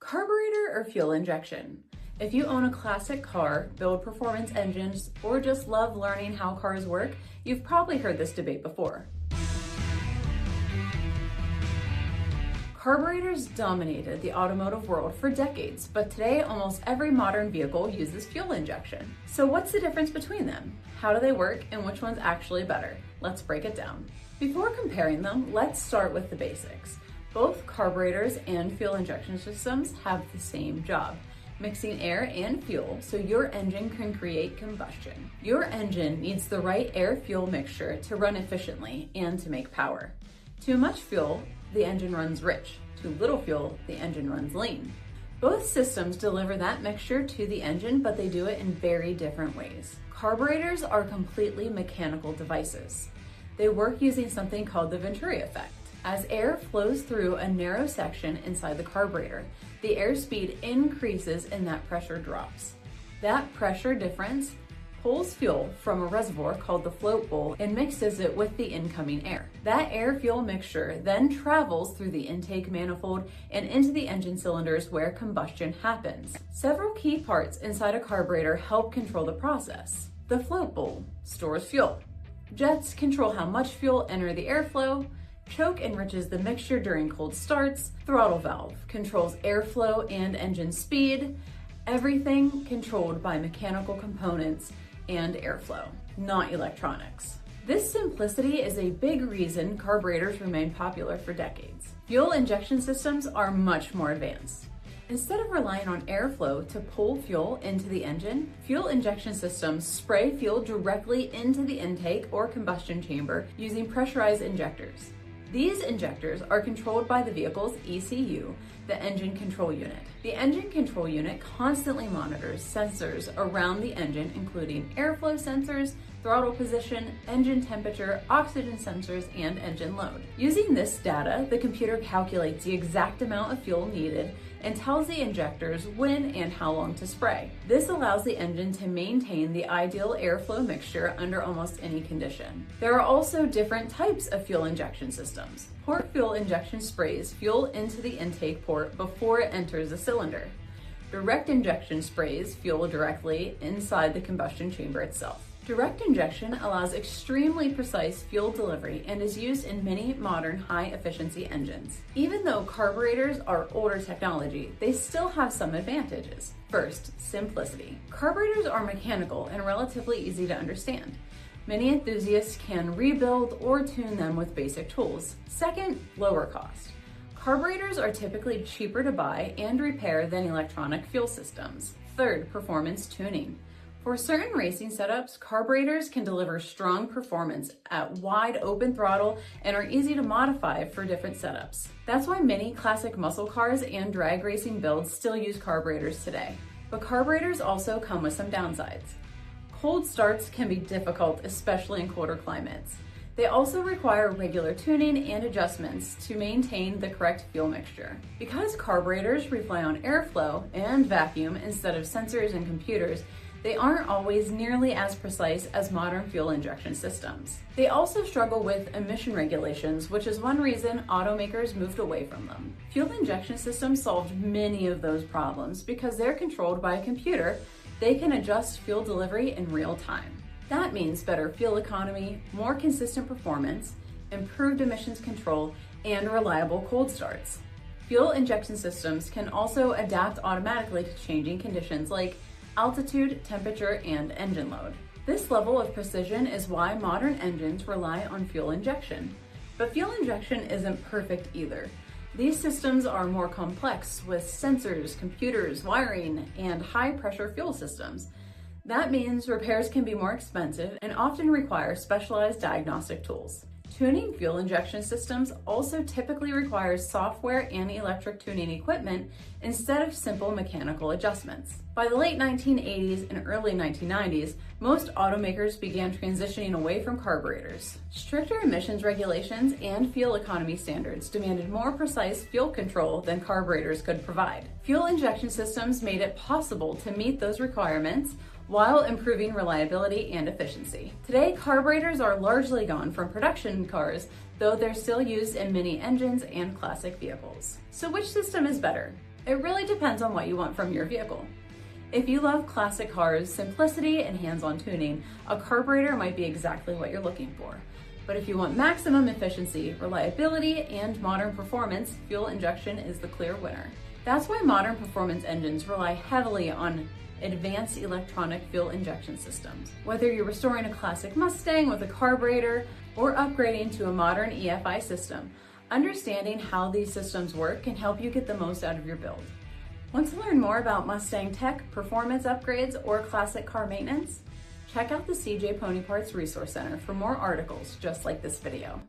Carburetor or fuel injection? If you own a classic car, build performance engines, or just love learning how cars work, you've probably heard this debate before. Carburetors dominated the automotive world for decades, but today almost every modern vehicle uses fuel injection. So what's the difference between them? How do they work, and which one's actually better? Let's break it down. Before comparing them, let's start with the basics. Both carburetors and fuel injection systems have the same job: mixing air and fuel so your engine can create combustion. Your engine needs the right air-fuel mixture to run efficiently and to make power. Too much fuel, the engine runs rich. Too little fuel, the engine runs lean. Both systems deliver that mixture to the engine, but they do it in very different ways. Carburetors are completely mechanical devices. They work using something called the Venturi effect. As air flows through a narrow section inside the carburetor, the airspeed increases and that pressure drops. That pressure difference pulls fuel from a reservoir called the float bowl and mixes it with the incoming air. That air-fuel mixture then travels through the intake manifold and into the engine cylinders where combustion happens. Several key parts inside a carburetor help control the process. The float bowl stores fuel. Jets control how much fuel enter the airflow. Choke enriches the mixture during cold starts. Throttle valve controls airflow and engine speed. Everything controlled by mechanical components and airflow, not electronics. This simplicity is a big reason carburetors remain popular for decades. Fuel injection systems are much more advanced. Instead of relying on airflow to pull fuel into the engine, fuel injection systems spray fuel directly into the intake or combustion chamber using pressurized injectors. These injectors are controlled by the vehicle's ECU, the engine control unit. The engine control unit constantly monitors sensors around the engine, including airflow sensors, throttle position, engine temperature, oxygen sensors, and engine load. Using this data, the computer calculates the exact amount of fuel needed and tells the injectors when and how long to spray. This allows the engine to maintain the ideal airflow mixture under almost any condition. There are also different types of fuel injection systems. Port fuel injection sprays fuel into the intake port before it enters the cylinder. Direct injection sprays fuel directly inside the combustion chamber itself. Direct injection allows extremely precise fuel delivery and is used in many modern high-efficiency engines. Even though carburetors are older technology, they still have some advantages. First, simplicity. Carburetors are mechanical and relatively easy to understand. Many enthusiasts can rebuild or tune them with basic tools. Second, lower cost. Carburetors are typically cheaper to buy and repair than electronic fuel systems. Third, performance tuning. For certain racing setups, carburetors can deliver strong performance at wide open throttle and are easy to modify for different setups. That's why many classic muscle cars and drag racing builds still use carburetors today. But carburetors also come with some downsides. Cold starts can be difficult, especially in colder climates. They also require regular tuning and adjustments to maintain the correct fuel mixture. Because carburetors rely on airflow and vacuum instead of sensors and computers, they aren't always nearly as precise as modern fuel injection systems. They also struggle with emission regulations, which is one reason automakers moved away from them. Fuel injection systems solved many of those problems because they're controlled by a computer. They can adjust fuel delivery in real time. That means better fuel economy, more consistent performance, improved emissions control, and reliable cold starts. Fuel injection systems can also adapt automatically to changing conditions like altitude, temperature, and engine load. This level of precision is why modern engines rely on fuel injection. But fuel injection isn't perfect either. These systems are more complex with sensors, computers, wiring, and high-pressure fuel systems. That means repairs can be more expensive and often require specialized diagnostic tools. Tuning fuel injection systems also typically requires software and electric tuning equipment instead of simple mechanical adjustments. By the late 1980s and early 1990s, most automakers began transitioning away from carburetors. Stricter emissions regulations and fuel economy standards demanded more precise fuel control than carburetors could provide. Fuel injection systems made it possible to meet those requirements while improving reliability and efficiency. Today, carburetors are largely gone from production cars, though they're still used in many engines and classic vehicles. So which system is better? It really depends on what you want from your vehicle. If you love classic cars, simplicity, and hands-on tuning, a carburetor might be exactly what you're looking for. But if you want maximum efficiency, reliability, and modern performance, fuel injection is the clear winner. That's why modern performance engines rely heavily on advanced electronic fuel injection systems. Whether you're restoring a classic Mustang with a carburetor or upgrading to a modern EFI system, understanding how these systems work can help you get the most out of your build. Want to learn more about Mustang tech, performance upgrades, or classic car maintenance? Check out the CJ Pony Parts Resource Center for more articles just like this video.